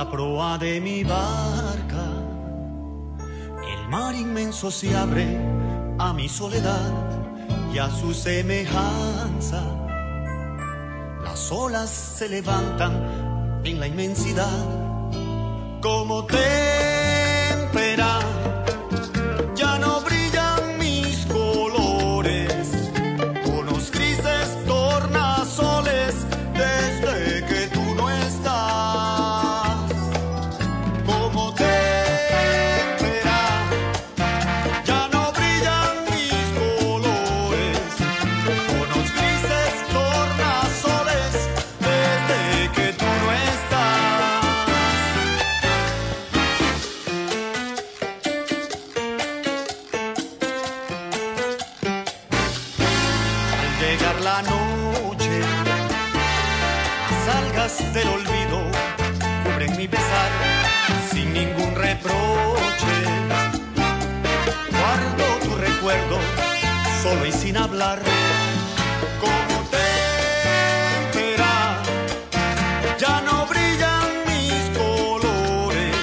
la proa de mi barca, el mar inmenso se abre a mi soledad y a su semejanza. Las olas se levantan en la inmensidad como témpera. Ya no brillan mis colores, unos grises tornasoles desde que tú no estás. Como témpera, ya no brillan mis colores, unos grises tornasoles desde que tú no estás. Al llegar la noche, las algas del olvido cubren mi pesar sin ningún reproche. Guardo tu recuerdo solo y sin hablar. Como témpera, ya no brillan mis colores,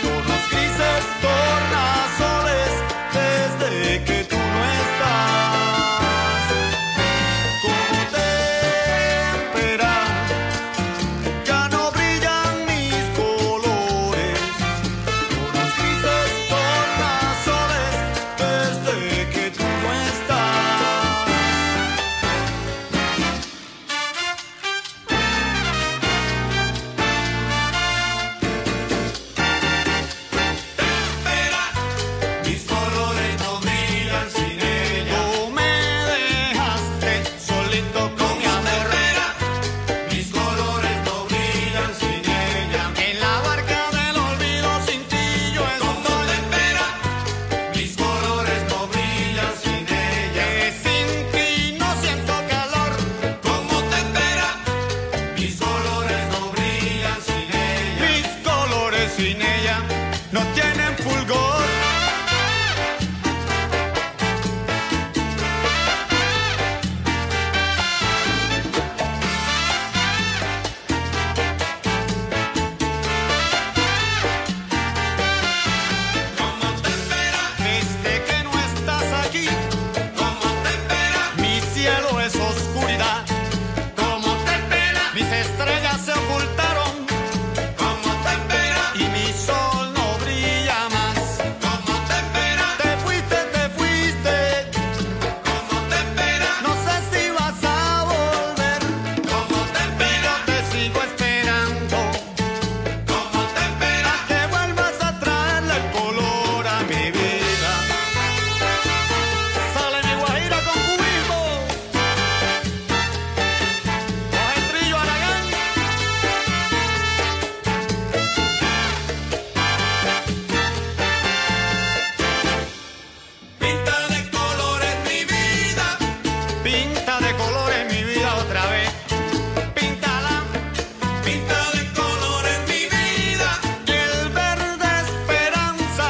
tonos grises tornasoles desde que tú no estás. Como témpera, ya no brillan mis colores, tonos grises tornasoles desde que tú no estás. Mis colores no brillan sin ella. Tú me dejaste solito con mi amor. Mis colores no brillan sin ella. En la barca del olvido sin ti yo estoy. Mis colores no brillan sin ella. Que sin ti no siento calor. Como témpera. Mis colores no brillan sin ella. Mis colores sin ella no tienen fulgor. Como témpera, desde que no estás aquí. Como témpera, mi cielo es oscuridad. Como témpera, mis estrellas se ocultaron. Como témpera, y mi sol no brilla más. Como témpera, te fuiste, te fuiste. Como témpera, no sé si vas a volver. Como témpera, te sigo esperando. Como témpera, que vuelvas a traerle el color a mi vida. Sale mi guajira con cubismo, con el trillo Aragán. Pinta de colores mi vida, pinta de colores mi vida otra vez. Píntala, pinta de colores mi vida. Y el verde esperanza,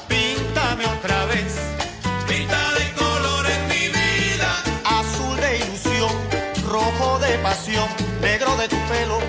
píntame otra vez. Pinta de colores mi vida, azul de ilusión, rojo de pasión, negro de tu pelo,